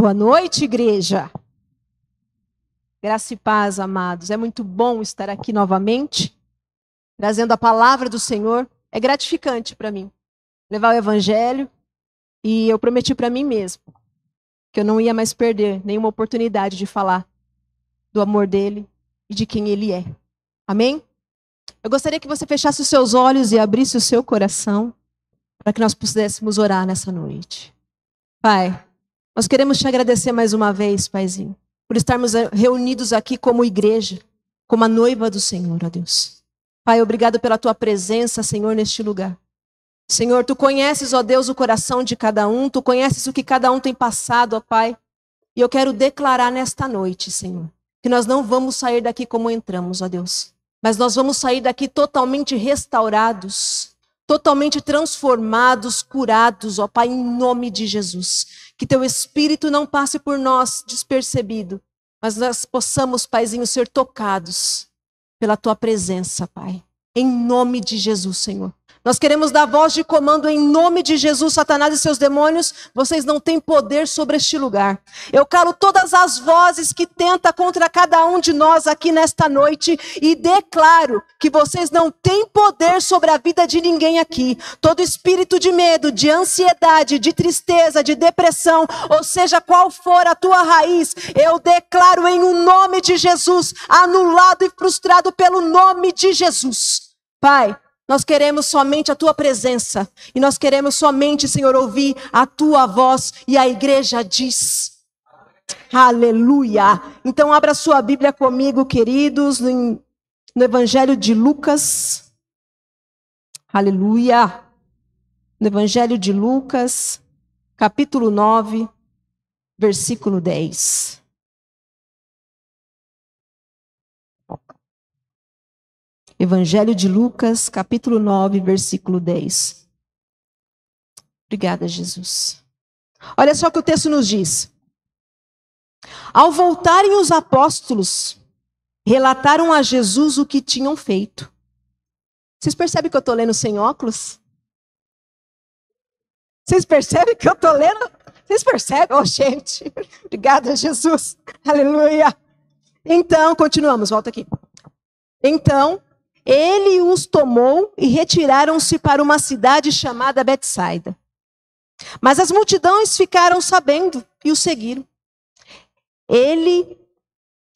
Boa noite, igreja. Graça e paz, amados. É muito bom estar aqui novamente, trazendo a palavra do Senhor. É gratificante para mim levar o evangelho, e eu prometi para mim mesmo que eu não ia mais perder nenhuma oportunidade de falar do amor dele e de quem ele é. Amém? Eu gostaria que você fechasse os seus olhos e abrisse o seu coração para que nós pudéssemos orar nessa noite. Pai, nós queremos te agradecer mais uma vez, Paizinho, por estarmos reunidos aqui como igreja, como a noiva do Senhor, ó Deus. Pai, obrigado pela tua presença, Senhor, neste lugar. Senhor, tu conheces, ó Deus, o coração de cada um, tu conheces o que cada um tem passado, ó Pai. E eu quero declarar nesta noite, Senhor, que nós não vamos sair daqui como entramos, ó Deus. Mas nós vamos sair daqui totalmente restaurados, totalmente transformados, curados, ó Pai, em nome de Jesus. Que teu Espírito não passe por nós despercebido, mas nós possamos, Paizinho, ser tocados pela tua presença, Pai. Em nome de Jesus, Senhor. Nós queremos dar voz de comando em nome de Jesus. Satanás e seus demônios, vocês não têm poder sobre este lugar. Eu calo todas as vozes que tentam contra cada um de nós aqui nesta noite e declaro que vocês não têm poder sobre a vida de ninguém aqui. Todo espírito de medo, de ansiedade, de tristeza, de depressão, ou seja, qual for a tua raiz, eu declaro em o nome de Jesus, anulado e frustrado pelo nome de Jesus. Pai, nós queremos somente a tua presença. E nós queremos somente, Senhor, ouvir a tua voz. E a igreja diz: aleluia. Então abra sua Bíblia comigo, queridos, no Evangelho de Lucas. Aleluia. No Evangelho de Lucas, capítulo 9, versículo 10. Evangelho de Lucas, capítulo 9, versículo 10. Obrigada, Jesus. Olha só o que o texto nos diz. Ao voltarem os apóstolos, relataram a Jesus o que tinham feito. Vocês percebem que eu estou lendo sem óculos? Vocês percebem que eu estou lendo? Vocês percebem? Oh, gente. Obrigada, Jesus. Aleluia. Então, continuamos. Volta aqui. Então, ele os tomou e retiraram-se para uma cidade chamada Betsaida. Mas as multidões ficaram sabendo e o seguiram. Ele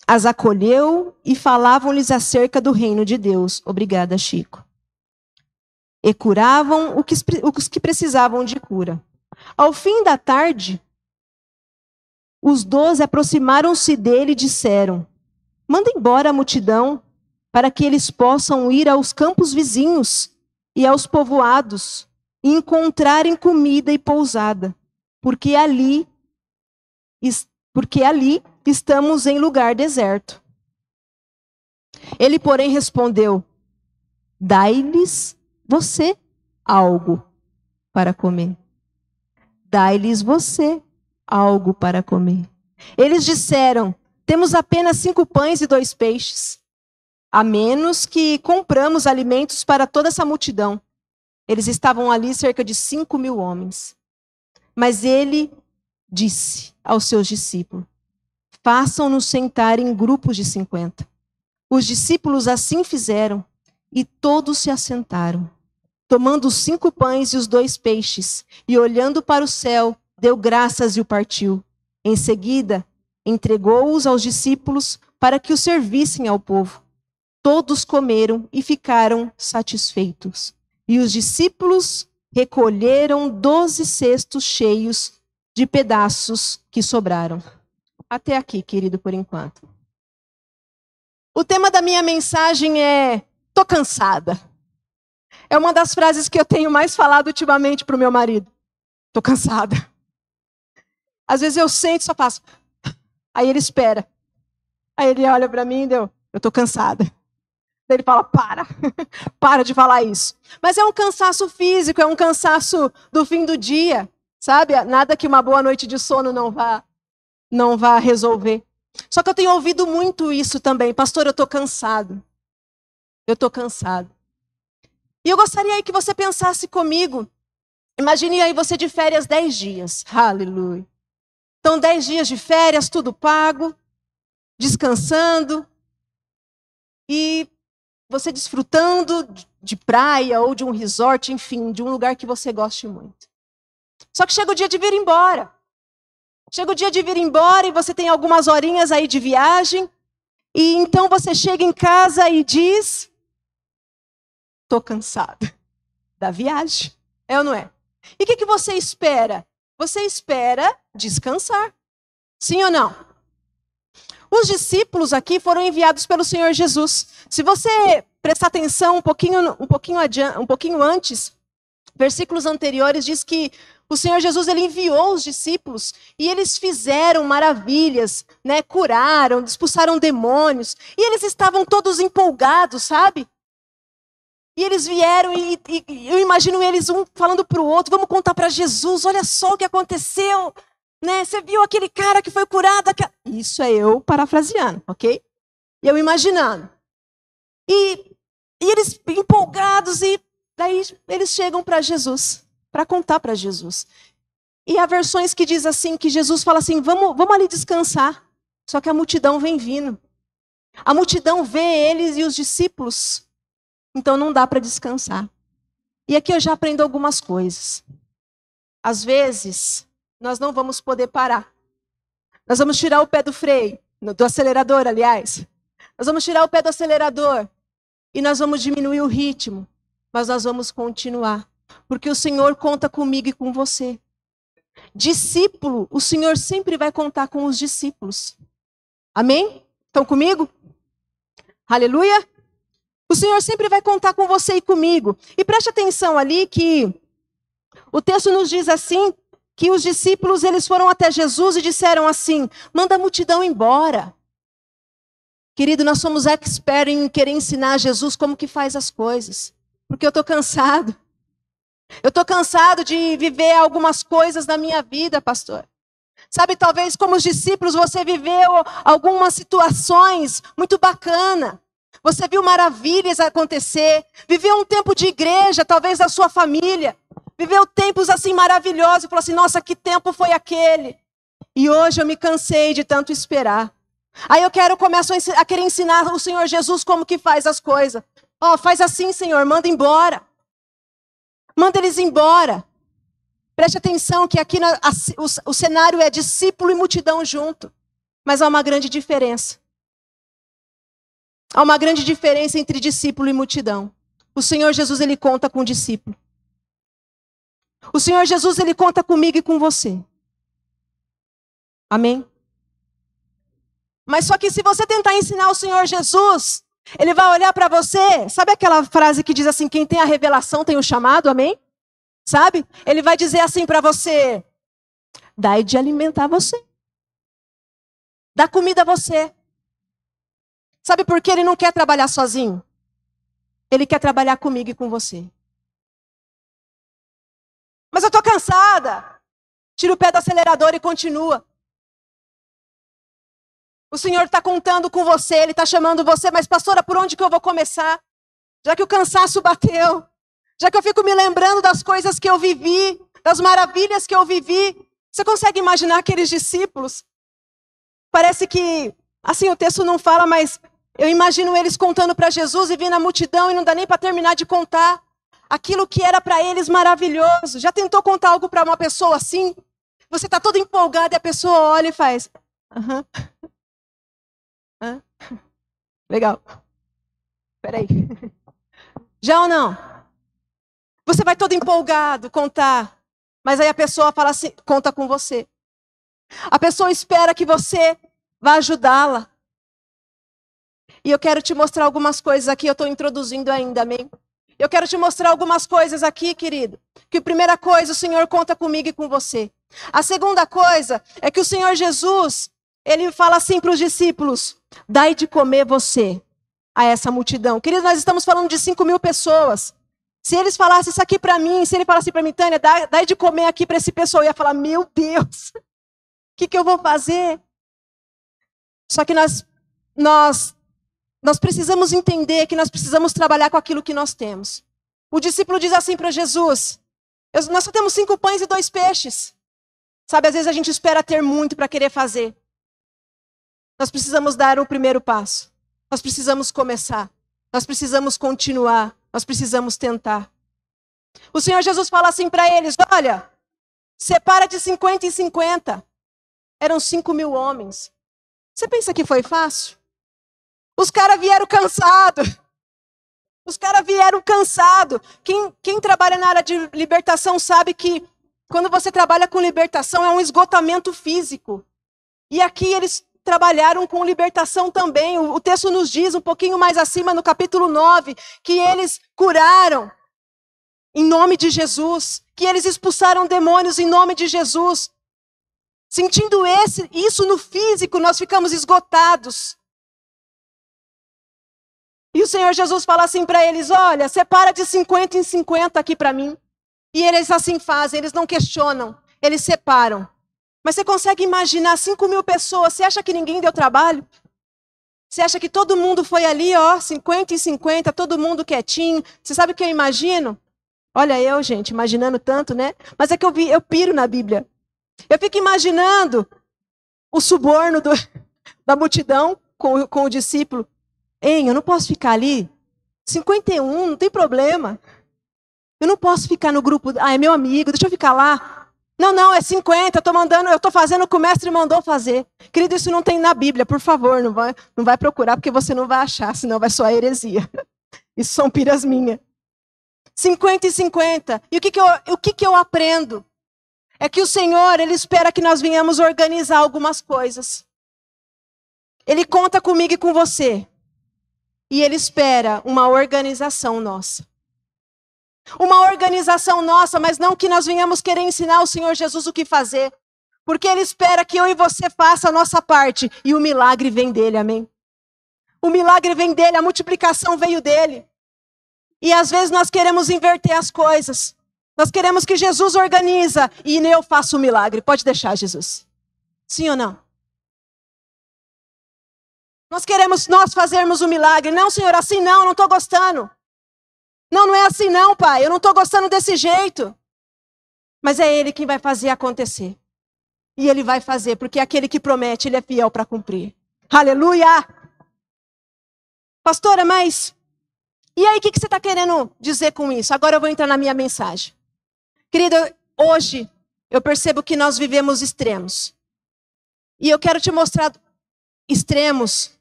as acolheu e falavam-lhes acerca do reino de Deus. Obrigada, Chico. E curavam os que precisavam de cura. Ao fim da tarde, os 12 aproximaram-se dele e disseram: manda embora a multidão, para que eles possam ir aos campos vizinhos e aos povoados e encontrarem comida e pousada, porque ali estamos em lugar deserto. Ele, porém, respondeu: dai-lhes você algo para comer. Dai-lhes você algo para comer. Eles disseram: temos apenas 5 pães e 2 peixes. A menos que compramos alimentos para toda essa multidão. Eles estavam ali cerca de 5.000 homens. Mas ele disse aos seus discípulos: façam-nos sentar em grupos de 50. Os discípulos assim fizeram, e todos se assentaram. Tomando os 5 pães e os 2 peixes, e olhando para o céu, deu graças e o partiu. Em seguida, entregou-os aos discípulos para que os servissem ao povo. Todos comeram e ficaram satisfeitos. E os discípulos recolheram 12 cestos cheios de pedaços que sobraram. Até aqui, querido, por enquanto. O tema da minha mensagem é: tô cansada. É uma das frases que eu tenho mais falado ultimamente para o meu marido. Tô cansada. Às vezes eu sento e só faço. Aí ele espera. Aí ele olha para mim e eu tô cansada. Ele fala: para de falar isso. Mas é um cansaço físico, é um cansaço do fim do dia, sabe? Nada que uma boa noite de sono não vá resolver. Só que eu tenho ouvido muito isso também. Pastor, eu estou cansado. Eu estou cansado. E eu gostaria aí que você pensasse comigo. Imagine aí você de férias 10 dias. Aleluia. Então, 10 dias de férias, tudo pago, descansando, e você desfrutando de praia ou de um resort, enfim, de um lugar que você goste muito. Só que chega o dia de vir embora. Chega o dia de vir embora e você tem algumas horinhas aí de viagem, e então você chega em casa e diz: estou cansada da viagem. É ou não é? E o que você espera? Você espera descansar. Sim ou não? Os discípulos aqui foram enviados pelo Senhor Jesus. Se você prestar atenção um pouquinho antes, versículos anteriores diz que o Senhor Jesus ele enviou os discípulos e eles fizeram maravilhas, né? Curaram, expulsaram demônios, e eles estavam todos empolgados, sabe? E eles vieram e eu imagino eles um falando para o outro: vamos contar para Jesus, olha só o que aconteceu, né? Você viu aquele cara que foi curado? Isso é eu parafraseando, ok? E eu imaginando. E eles empolgados, e daí eles chegam para Jesus, para contar para Jesus. E há versões que diz assim, que Jesus fala assim: vamos ali descansar. Só que a multidão vem vindo. A multidão vê eles e os discípulos. Então não dá para descansar. E aqui eu já aprendo algumas coisas. Às vezes, nós não vamos poder parar. Nós vamos tirar o pé do freio, do acelerador, aliás. Nós vamos tirar o pé do acelerador e nós vamos diminuir o ritmo. Mas nós vamos continuar. Porque o Senhor conta comigo e com você. Discípulo, o Senhor sempre vai contar com os discípulos. Amém? Estão comigo? Aleluia? O Senhor sempre vai contar com você e comigo. E preste atenção ali que o texto nos diz assim, que os discípulos eles foram até Jesus e disseram assim: manda a multidão embora. Querido, nós somos expert em querer ensinar a Jesus como que faz as coisas. Porque eu estou cansado. Eu estou cansado de viver algumas coisas na minha vida, pastor. Sabe, talvez como os discípulos você viveu algumas situações muito bacanas. Você viu maravilhas acontecer, viveu um tempo de igreja, talvez da sua família, viveu tempos assim maravilhosos, e falou assim: nossa, que tempo foi aquele? E hoje eu me cansei de tanto esperar. Aí começo a querer ensinar o Senhor Jesus como que faz as coisas. Faz assim, Senhor, manda embora. Manda eles embora. Preste atenção que aqui o cenário é discípulo e multidão junto. Mas há uma grande diferença. Há uma grande diferença entre discípulo e multidão. O Senhor Jesus, ele conta com o discípulo. O Senhor Jesus, ele conta comigo e com você. Amém? Mas só que se você tentar ensinar o Senhor Jesus, ele vai olhar para você. Sabe aquela frase que diz assim: quem tem a revelação tem o chamado? Amém? Sabe? Ele vai dizer assim para você: dai de alimentar você. Dá comida a você. Sabe por que ele não quer trabalhar sozinho? Ele quer trabalhar comigo e com você. Mas eu estou cansada. Tira o pé do acelerador e continua. O Senhor está contando com você, Ele está chamando você. Mas pastora, por onde que eu vou começar? Já que o cansaço bateu. Já que eu fico me lembrando das coisas que eu vivi. Das maravilhas que eu vivi. Você consegue imaginar aqueles discípulos? Parece que, assim, o texto não fala, mas eu imagino eles contando para Jesus e vindo a multidão e não dá nem para terminar de contar aquilo que era para eles maravilhoso. Já tentou contar algo para uma pessoa assim? Você está todo empolgado e a pessoa olha e faz: aham. Legal. Peraí. Já ou não? Você vai todo empolgado contar, mas aí a pessoa fala assim, conta com você. A pessoa espera que você vá ajudá-la. E eu quero te mostrar algumas coisas aqui, eu estou introduzindo ainda, amém? Eu quero te mostrar algumas coisas aqui, querido. Que a primeira coisa, o Senhor conta comigo e com você. A segunda coisa é que o Senhor Jesus, Ele fala assim para os discípulos: dai de comer você a essa multidão. Querido, nós estamos falando de 5.000 pessoas. Se eles falassem isso aqui para mim, se ele falasse para mim: Tânia, dai de comer aqui para esse pessoal, eu ia falar: meu Deus, o que eu vou fazer? Só que nós precisamos entender que nós precisamos trabalhar com aquilo que nós temos. O discípulo diz assim para Jesus: nós só temos 5 pães e 2 peixes. Sabe, às vezes a gente espera ter muito para querer fazer. Nós precisamos dar o primeiro passo. Nós precisamos começar. Nós precisamos continuar. Nós precisamos tentar. O Senhor Jesus fala assim para eles: olha, separa de 50 em 50. Eram 5.000 homens. Você pensa que foi fácil? Os caras vieram cansados. Quem trabalha na área de libertação sabe que quando você trabalha com libertação é um esgotamento físico. E aqui eles trabalharam com libertação também. O texto nos diz, um pouquinho mais acima, no capítulo 9, que eles curaram em nome de Jesus, que eles expulsaram demônios em nome de Jesus. Sentindo isso no físico, nós ficamos esgotados. E o Senhor Jesus fala assim para eles: olha, separa de 50 em 50 aqui para mim. E eles assim fazem, eles não questionam, eles separam. Mas você consegue imaginar 5.000 pessoas? Você acha que ninguém deu trabalho? Você acha que todo mundo foi ali, 50 em 50, todo mundo quietinho? Você sabe o que eu imagino? Olha eu, gente, imaginando tanto, né? Mas é que eu piro na Bíblia. Eu fico imaginando o suborno da multidão com o discípulo. Ei, eu não posso ficar ali? 51, não tem problema. Eu não posso ficar no grupo. Ah, é meu amigo, deixa eu ficar lá. Não, é 50, eu estou fazendo o que o mestre mandou fazer. Querido, isso não tem na Bíblia, por favor, não vai procurar, porque você não vai achar, senão vai soar heresia. Isso são piras minhas. 50 e 50. E o que eu aprendo? É que o Senhor, Ele espera que nós venhamos organizar algumas coisas. Ele conta comigo e com você. E Ele espera uma organização nossa. Uma organização nossa, mas não que nós venhamos querer ensinar o Senhor Jesus o que fazer. Porque Ele espera que eu e você faça a nossa parte. E o milagre vem dEle, amém? O milagre vem dEle, a multiplicação veio dEle. E às vezes nós queremos inverter as coisas. Nós queremos que Jesus organiza e eu faço o milagre. Pode deixar, Jesus. Sim ou não? Nós queremos nós fazermos o milagre. Não, Senhor, assim não estou gostando. Não é assim não, Pai. Eu não estou gostando desse jeito. Mas é Ele quem vai fazer acontecer. E Ele vai fazer, porque aquele que promete, Ele é fiel para cumprir. Aleluia! Pastora, mas... E aí, o que você está querendo dizer com isso? Agora eu vou entrar na minha mensagem. Querida, hoje eu percebo que nós vivemos extremos. E eu quero te mostrar extremos,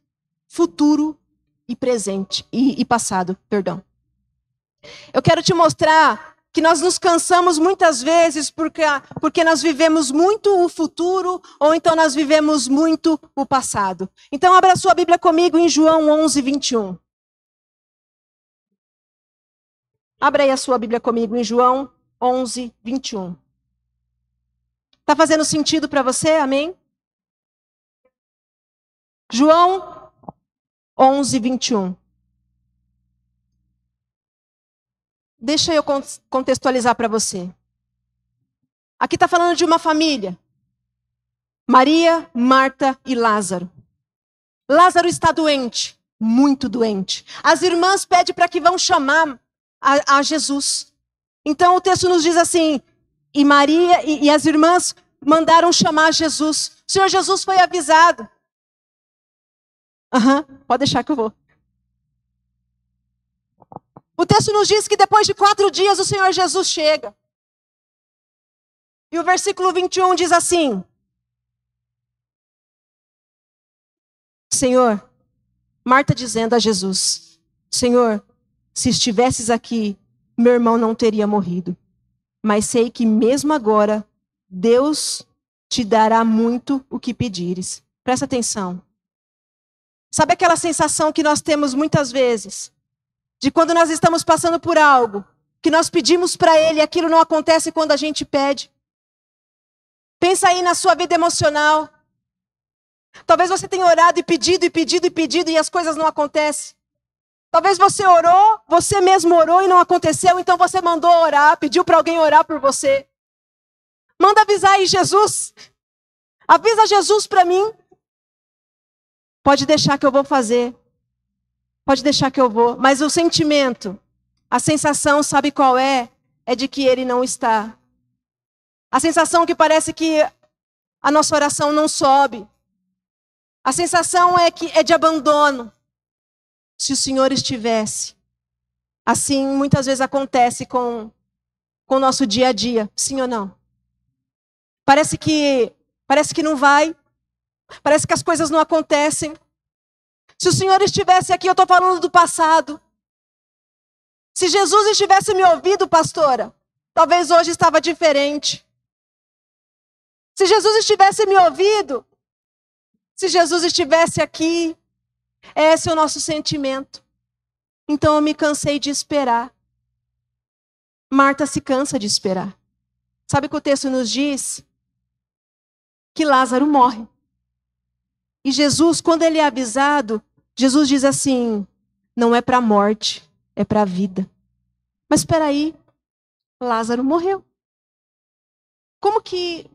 futuro e presente, e passado, perdão. Eu quero te mostrar que nós nos cansamos muitas vezes porque nós vivemos muito o futuro ou então nós vivemos muito o passado. Então abra sua Bíblia comigo em João 11, 21. Abra aí a sua Bíblia comigo em João 11, 21. Está fazendo sentido para você? Amém? João 11, 21. Deixa eu contextualizar para você. Aqui está falando de uma família. Maria, Marta e Lázaro. Lázaro está doente, muito doente. As irmãs pedem para que vão chamar a Jesus. Então o texto nos diz assim, e Maria e as irmãs mandaram chamar Jesus. O Senhor Jesus foi avisado. Pode deixar que eu vou. O texto nos diz que depois de 4 dias o Senhor Jesus chega. E o versículo 21 diz assim: Senhor, Marta dizendo a Jesus, Senhor, se estivesses aqui, meu irmão não teria morrido. Mas sei que mesmo agora, Deus te dará muito o que pedires. Presta atenção. Sabe aquela sensação que nós temos muitas vezes? De quando nós estamos passando por algo, que nós pedimos para Ele e aquilo não acontece quando a gente pede. Pensa aí na sua vida emocional. Talvez você tenha orado e pedido e as coisas não acontecem. Talvez você orou, você mesmo orou e não aconteceu, então você mandou orar, pediu para alguém orar por você. Manda avisar aí Jesus. Avisa Jesus para mim. Pode deixar que eu vou fazer. Pode deixar que eu vou. Mas o sentimento, a sensação, sabe qual é? É de que Ele não está. A sensação que parece que a nossa oração não sobe. A sensação é de abandono. Se o Senhor estivesse. Assim, muitas vezes acontece com o nosso dia a dia. Sim ou não? Parece que não vai. Parece que as coisas não acontecem. Se o Senhor estivesse aqui, eu estou falando do passado. Se Jesus estivesse me ouvido, pastora, talvez hoje estava diferente. Se Jesus estivesse me ouvido, se Jesus estivesse aqui, esse é o nosso sentimento. Então eu me cansei de esperar. Marta se cansa de esperar. Sabe o que o texto nos diz? Que Lázaro morre. E Jesus, quando ele é avisado, Jesus diz assim, não é para a morte, é para a vida. Mas espera aí, Lázaro morreu. Como que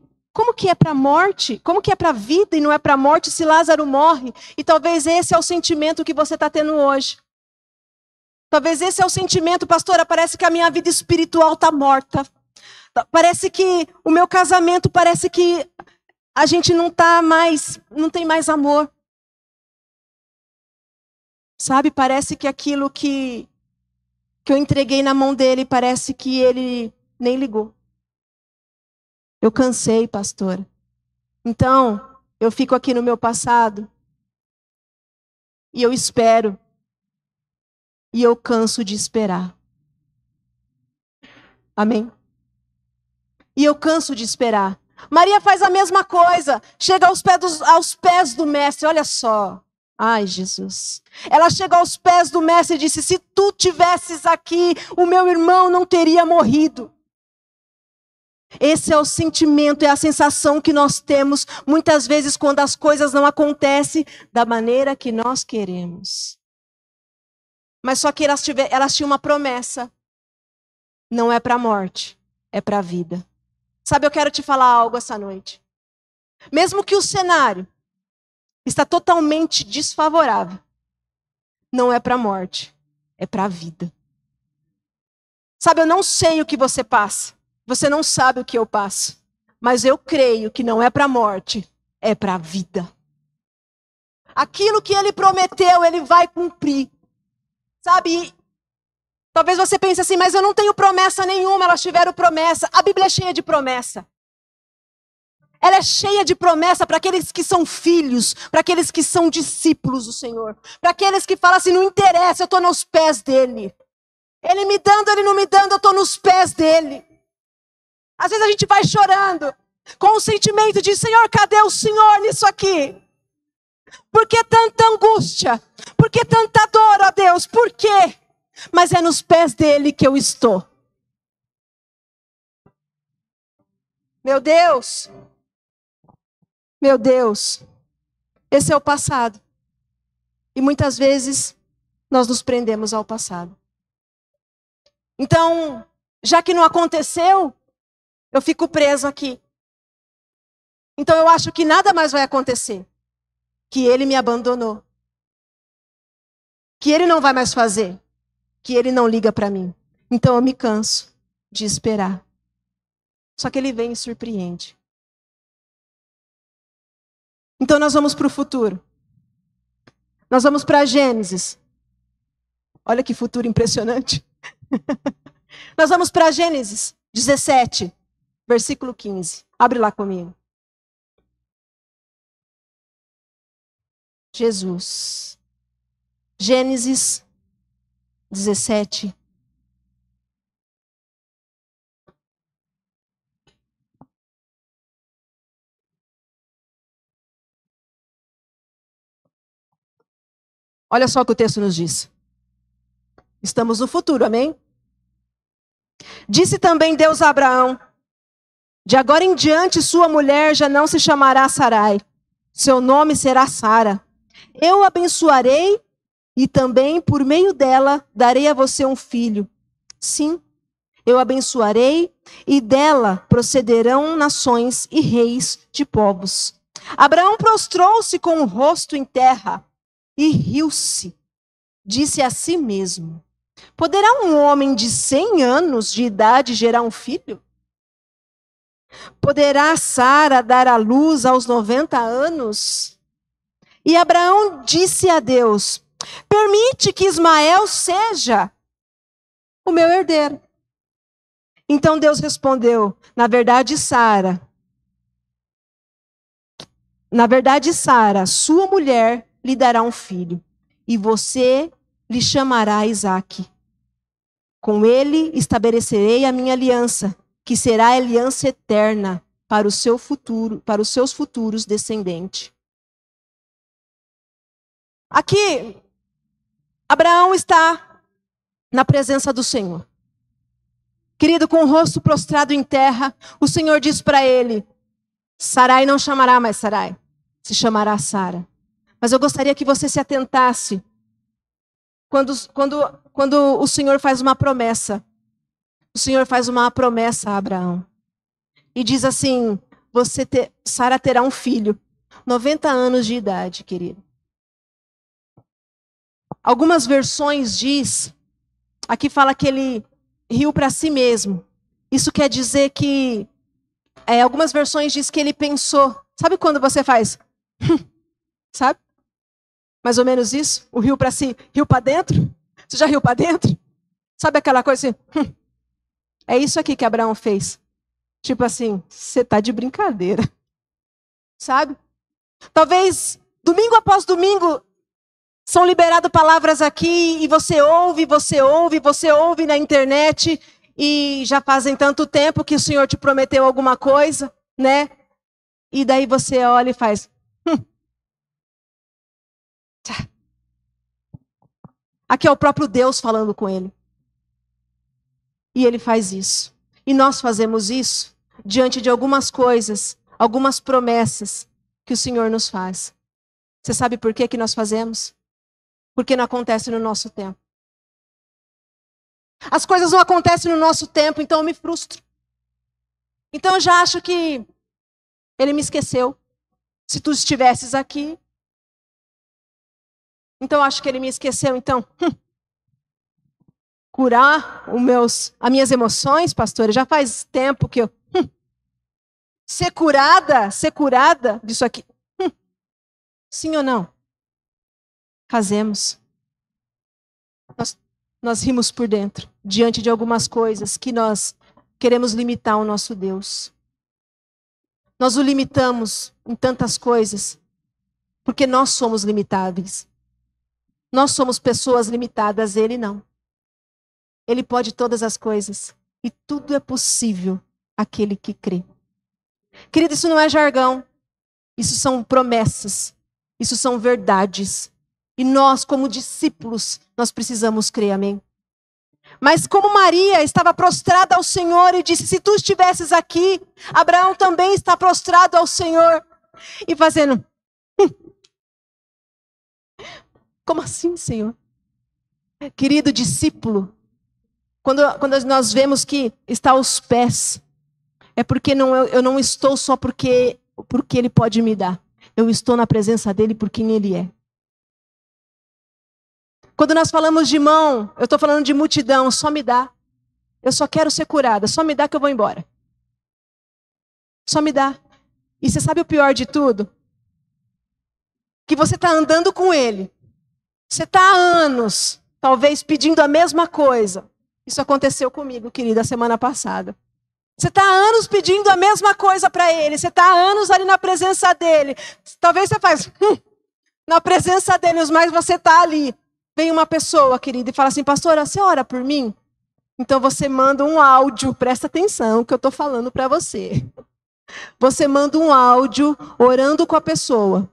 é para a morte? Como que é para a vida e não é para a morte se Lázaro morre? E talvez esse é o sentimento que você está tendo hoje. Talvez esse é o sentimento, pastora, parece que a minha vida espiritual está morta. Parece que o meu casamento, parece que a gente não tem mais amor. Sabe, parece que aquilo que eu entreguei na mão dele, parece que ele nem ligou. Eu cansei, pastora. Então, eu fico aqui no meu passado. E eu espero. E eu canso de esperar. Amém? E eu canso de esperar. Maria faz a mesma coisa. Chega aos pés do mestre. Olha só. Ai, Jesus. Ela chega aos pés do mestre e disse, se tu tivesses aqui, o meu irmão não teria morrido. Esse é o sentimento, é a sensação que nós temos muitas vezes quando as coisas não acontecem da maneira que nós queremos. Mas só que elas tinham uma promessa. Não é para a morte, é para a vida. Sabe, eu quero te falar algo essa noite. Mesmo que o cenário está totalmente desfavorável, não é para a morte, é para a vida. Sabe, eu não sei o que você passa. Você não sabe o que eu passo. Mas eu creio que não é para a morte, é para a vida. Aquilo que ele prometeu, ele vai cumprir. Sabe, talvez você pense assim, mas eu não tenho promessa nenhuma, elas tiveram promessa. A Bíblia é cheia de promessa. Ela é cheia de promessa para aqueles que são filhos, para aqueles que são discípulos do Senhor. Para aqueles que falam assim, não interessa, eu estou nos pés dele. Ele me dando, ele não me dando, eu estou nos pés dele. Às vezes a gente vai chorando, com o sentimento de, Senhor, cadê o Senhor nisso aqui? Por que tanta angústia? Por que tanta dor, ó Deus? Por quê? Mas é nos pés dele que eu estou. Meu Deus, esse é o passado. E muitas vezes nós nos prendemos ao passado. Então, já que não aconteceu, eu fico preso aqui. Então eu acho que nada mais vai acontecer. Que ele me abandonou. Que ele não vai mais fazer. Que ele não liga para mim. Então eu me canso de esperar. Só que ele vem e surpreende. Então nós vamos para o futuro. Nós vamos para Gênesis. Olha que futuro impressionante. Nós vamos para Gênesis 17, versículo 15. Abre lá comigo. Jesus. Gênesis 17. Olha só o que o texto nos diz. Estamos no futuro, amém? Disse também Deus a Abraão, de agora em diante sua mulher já não se chamará Sarai, seu nome será Sara. Eu o abençoarei e também por meio dela darei a você um filho. Sim, eu abençoarei e dela procederão nações e reis de povos. Abraão prostrou-se com o rosto em terra e riu-se. Disse a si mesmo, poderá um homem de 100 anos de idade gerar um filho? Poderá Sara dar à luz aos 90 anos? E Abraão disse a Deus: permite que Ismael seja o meu herdeiro. Então Deus respondeu: na verdade, Sara, sua mulher lhe dará um filho, e você lhe chamará Isaque. Com ele estabelecerei a minha aliança, que será a aliança eterna para o seu futuro, para os seus futuros descendentes. Aqui, Abraão está na presença do Senhor. Querido, com o rosto prostrado em terra, o Senhor diz para ele: Sarai não chamará mais Sarai, se chamará Sara. Mas eu gostaria que você se atentasse quando o Senhor faz uma promessa. O Senhor faz uma promessa a Abraão. E diz assim: Sara terá um filho, 90 anos de idade, querido. Algumas versões diz, aqui fala que ele riu para si mesmo. Isso quer dizer que, algumas versões diz que ele pensou. Sabe quando você faz? Sabe? Mais ou menos isso. O riu para si, riu para dentro. Você já riu para dentro? Sabe aquela coisa assim? É isso aqui que Abraão fez. Tipo assim, você tá de brincadeira. Sabe? Talvez, domingo após domingo, são liberadas palavras aqui e você ouve na internet e já fazem tanto tempo que o Senhor te prometeu alguma coisa, né? E daí você olha e faz... Aqui é o próprio Deus falando com ele. E ele faz isso. E nós fazemos isso diante de algumas coisas, algumas promessas que o Senhor nos faz. Você sabe por que nós fazemos? Porque não acontece no nosso tempo. As coisas não acontecem no nosso tempo, então eu me frustro. Então eu já acho que ele me esqueceu. Se tu estivesses aqui. Então eu acho que ele me esqueceu. Então, curar as minhas emoções, pastora, já faz tempo que eu... Ser curada disso aqui. Sim ou não? Fazemos. Nós rimos por dentro, diante de algumas coisas que nós queremos limitar o nosso Deus. Nós o limitamos em tantas coisas, porque nós somos limitáveis. Nós somos pessoas limitadas, ele não. Ele pode todas as coisas, e tudo é possível àquele que crê. Querido, isso não é jargão, isso são promessas, isso são verdades. E nós, como discípulos, nós precisamos crer, amém? Mas como Maria estava prostrada ao Senhor e disse, se tu estivesses aqui, Abraão também está prostrado ao Senhor. E fazendo, como assim, Senhor? Querido discípulo, quando nós vemos que está aos pés, é porque eu não estou só porque Ele pode me dar. Eu estou na presença dEle por quem Ele é. Quando nós falamos de mão, eu estou falando de multidão, só me dá. Eu só quero ser curada, só me dá que eu vou embora. Só me dá. E você sabe o pior de tudo? Que você está andando com Ele. Você está há anos, talvez pedindo a mesma coisa. Isso aconteceu comigo, querida, semana passada. Você está há anos pedindo a mesma coisa para Ele. Você está há anos ali na presença dEle. Talvez você faz na presença dEle, mas você está ali. Vem uma pessoa, querida, e fala assim, pastora, você ora por mim? Então você manda um áudio, presta atenção que eu estou falando para você. Você manda um áudio orando com a pessoa.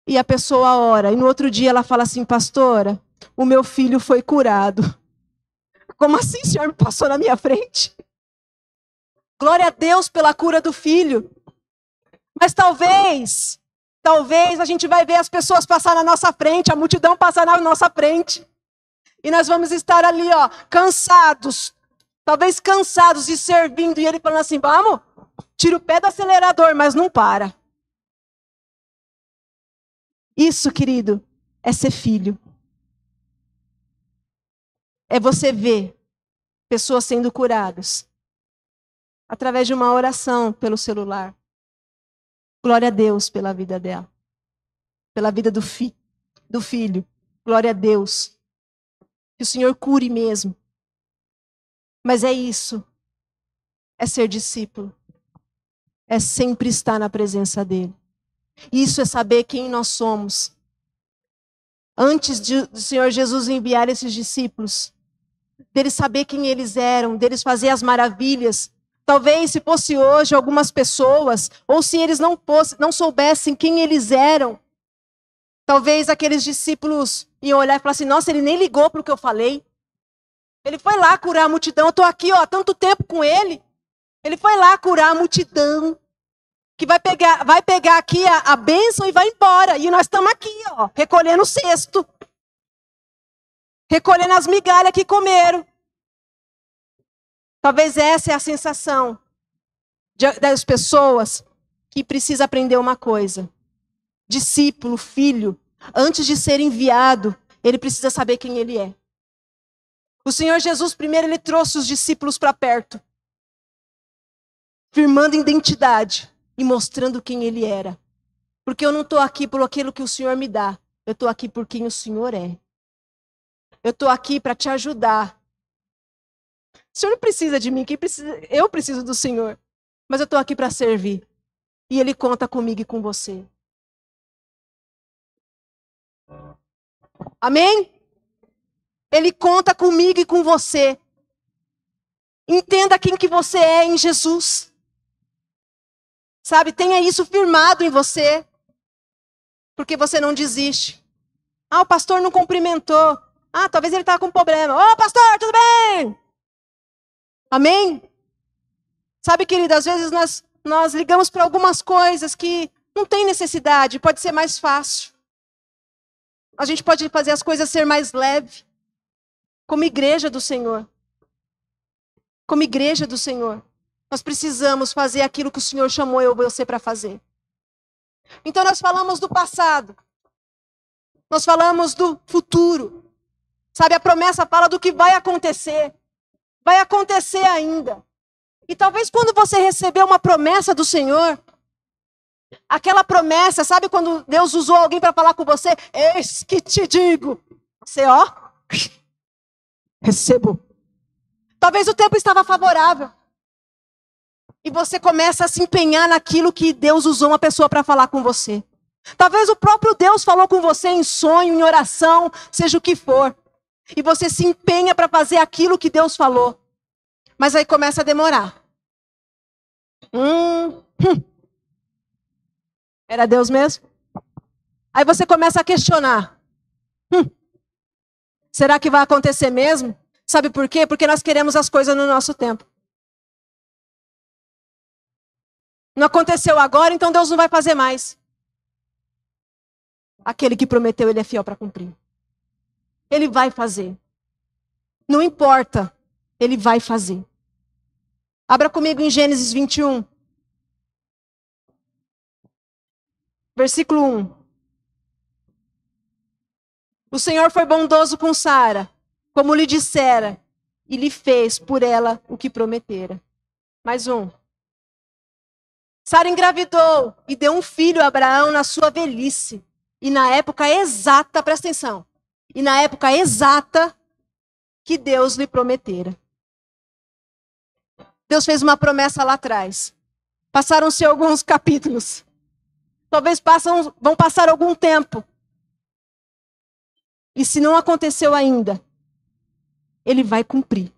E a pessoa ora. E no outro dia ela fala assim, pastora, o meu filho foi curado. Como assim, o senhor me passou na minha frente? Glória a Deus pela cura do filho. Mas talvez a gente vai ver as pessoas passar na nossa frente, a multidão passar na nossa frente. E nós vamos estar ali, cansados. Talvez cansados e servindo. E ele falando assim, vamos, tira o pé do acelerador, mas não para. Isso, querido, é ser filho. É você ver pessoas sendo curadas. através de uma oração pelo celular. Glória a Deus pela vida dela. Pela vida do filho. Glória a Deus. Que o Senhor cure mesmo. Mas é isso. É ser discípulo. É sempre estar na presença dele. Isso é saber quem nós somos. Antes do Senhor Jesus enviar esses discípulos, deles saber quem eles eram, deles fazer as maravilhas. Talvez se fosse hoje algumas pessoas, ou se eles não soubessem quem eles eram, talvez aqueles discípulos iam olhar e falar assim, nossa, ele nem ligou para o que eu falei. Ele foi lá curar a multidão, eu estou aqui há tanto tempo com ele. Ele foi lá curar a multidão, que vai pegar aqui a bênção e vai embora. E nós estamos aqui, recolhendo o cesto. Recolhendo as migalhas que comeram. Talvez essa é a sensação das pessoas que precisam aprender uma coisa. Discípulo, filho, antes de ser enviado, ele precisa saber quem ele é. O Senhor Jesus, primeiro, ele trouxe os discípulos para perto. Firmando identidade e mostrando quem ele era. Porque eu não estou aqui por aquilo que o Senhor me dá. Eu estou aqui por quem o Senhor é. Eu estou aqui para te ajudar. O Senhor não precisa de mim, eu preciso do Senhor. Mas eu estou aqui para servir. E Ele conta comigo e com você. Amém? Ele conta comigo e com você. Entenda quem que você é em Jesus. Sabe, tenha isso firmado em você. Porque você não desiste. Ah, o pastor não cumprimentou. Ah, talvez ele estava com problema. Ô, pastor, tudo bem? Amém? Sabe, querida, às vezes nós ligamos para algumas coisas que não tem necessidade. Pode ser mais fácil. A gente pode fazer as coisas ser mais leve. Como igreja do Senhor. Como igreja do Senhor. Nós precisamos fazer aquilo que o Senhor chamou eu e você para fazer. Então nós falamos do passado. Nós falamos do futuro. Sabe, a promessa fala do que vai acontecer. Vai acontecer ainda. E talvez quando você receber uma promessa do Senhor, aquela promessa, sabe quando Deus usou alguém para falar com você? Eis que te digo. Você, recebo. Talvez o tempo estava favorável. E você começa a se empenhar naquilo que Deus usou uma pessoa para falar com você. Talvez o próprio Deus falou com você em sonho, em oração, seja o que for. E você se empenha para fazer aquilo que Deus falou. Mas aí começa a demorar. Era Deus mesmo? Aí você começa a questionar. Será que vai acontecer mesmo? Sabe por quê? Porque nós queremos as coisas no nosso tempo. Não aconteceu agora, então Deus não vai fazer mais. Aquele que prometeu, ele é fiel para cumprir. Ele vai fazer. Não importa, ele vai fazer. Abra comigo em Gênesis 21. Versículo 1. O Senhor foi bondoso com Sara, como lhe dissera, e lhe fez por ela o que prometera. Mais um. Sara engravidou e deu um filho a Abraão na sua velhice. E na época exata, presta atenção, e na época exata que Deus lhe prometera. Deus fez uma promessa lá atrás. Passaram-se alguns capítulos. Talvez vão passar algum tempo. E se não aconteceu ainda, Ele vai cumprir.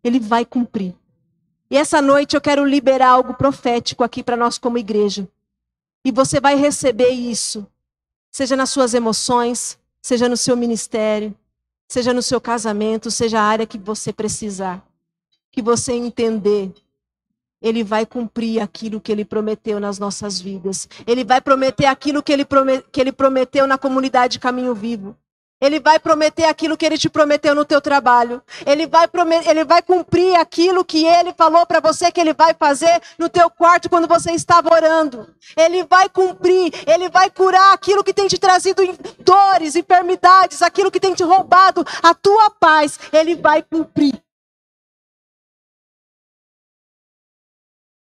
Ele vai cumprir. E essa noite eu quero liberar algo profético aqui para nós como igreja. E você vai receber isso. Seja nas suas emoções, seja no seu ministério, seja no seu casamento, seja a área que você precisar. Que você entender, Ele vai cumprir aquilo que Ele prometeu nas nossas vidas. Ele vai prometer aquilo que Ele prometeu na comunidade Caminho Vivo. Ele vai prometer aquilo que Ele te prometeu no teu trabalho. Ele vai cumprir aquilo que Ele falou para você que Ele vai fazer no teu quarto quando você estava orando. Ele vai cumprir, Ele vai curar aquilo que tem te trazido dores, enfermidades, aquilo que tem te roubado a tua paz. Ele vai cumprir.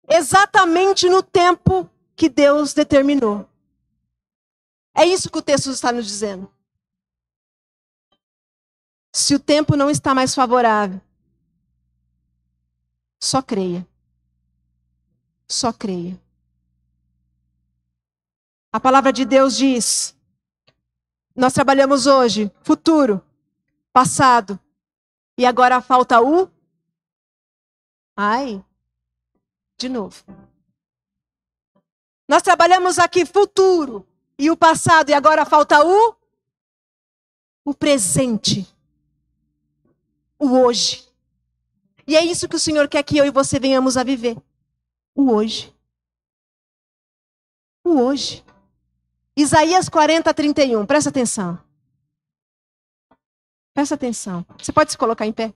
exatamente no tempo que Deus determinou. É isso que o texto está nos dizendo. Se o tempo não está mais favorável, só creia. Só creia. A palavra de Deus diz, nós trabalhamos hoje, futuro, passado, e agora falta o... de novo. Nós trabalhamos aqui futuro e o passado, e agora falta o presente. O hoje. E é isso que o Senhor quer que eu e você venhamos a viver. O hoje. O hoje. Isaías 40, 31. Presta atenção. Presta atenção. Você pode se colocar em pé?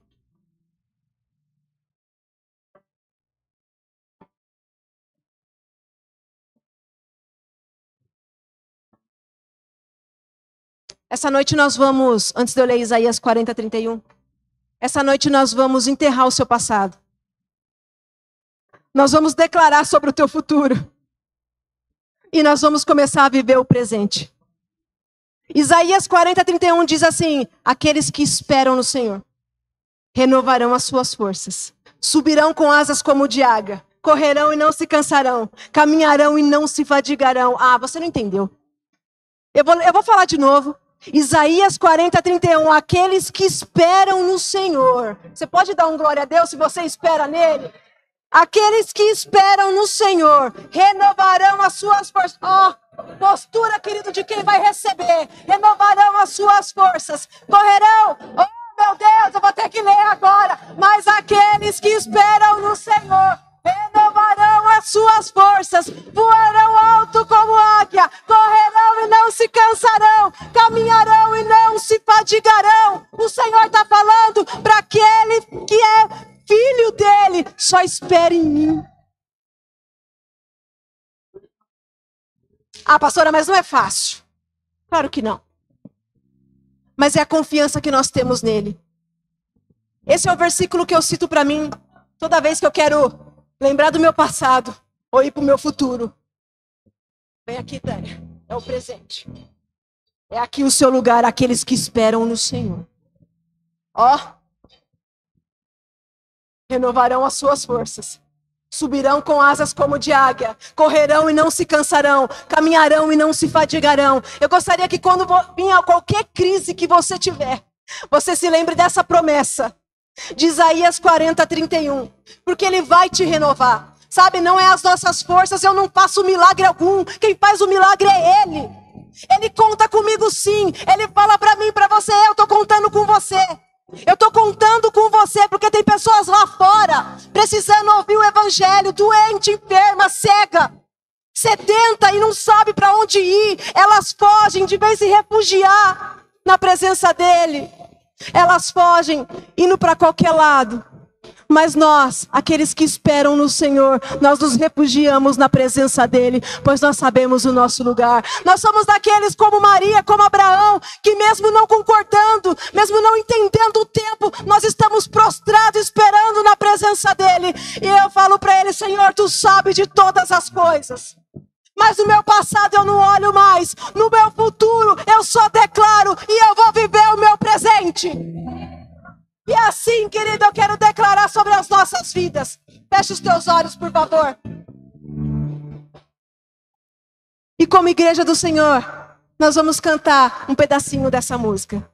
Essa noite nós vamos, antes de eu ler Isaías 40, 31, essa noite nós vamos enterrar o seu passado. Nós vamos declarar sobre o teu futuro. E nós vamos começar a viver o presente. Isaías 40, 31 diz assim, aqueles que esperam no Senhor renovarão as suas forças. Subirão com asas como de águia. Correrão e não se cansarão. Caminharão e não se fadigarão. Você não entendeu. Eu vou falar de novo. Isaías 40, 31. Aqueles que esperam no Senhor. Você pode dar um glória a Deus se você espera nele? Aqueles que esperam no Senhor renovarão as suas forças. Postura, querido, de quem vai receber. Renovarão as suas forças. Correrão. Meu Deus, eu vou ter que ler agora. Mas aqueles que esperam no Senhor renovarão as suas forças. Voarão alto como águia. Correrão e não se cansarão. Caminharão e não se fadigarão. O Senhor está falando para aquele que é filho dele, só espere em mim. Pastora, mas não é fácil. Claro que não. Mas é a confiança que nós temos nele. Esse é o versículo que eu cito para mim toda vez que eu quero lembrar do meu passado ou ir para o meu futuro. Vem aqui, Tânia. É o presente. É aqui o seu lugar, aqueles que esperam no Senhor. Renovarão as suas forças. Subirão com asas como de águia. Correrão e não se cansarão. Caminharão e não se fadigarão. Eu gostaria que quando vinha qualquer crise que você tiver, você se lembre dessa promessa. De Isaías 40, 31. Porque ele vai te renovar. Sabe, não é as nossas forças, eu não faço milagre algum. Quem faz o milagre é ele. Ele conta comigo sim. Ele fala para mim, para você, eu estou contando com você. Eu estou contando com você porque tem pessoas lá fora precisando ouvir o evangelho, doente, enferma, cega, sedenta e não sabe para onde ir. Elas fogem de vez se refugiar na presença dele. Elas fogem indo para qualquer lado. Mas nós, aqueles que esperam no Senhor, nós nos refugiamos na presença dele, pois nós sabemos o nosso lugar. Nós somos daqueles como Maria, como Abraão, que mesmo não concordando, mesmo não entendendo o tempo, nós estamos prostrados esperando na presença dele. E eu falo para ele, Senhor, tu sabes de todas as coisas. Mas no meu passado eu não olho mais, no meu futuro eu só declaro e eu vou viver o meu presente. E assim, querido, eu quero declarar sobre as nossas vidas. Feche os teus olhos, por favor. E como igreja do Senhor, nós vamos cantar um pedacinho dessa música.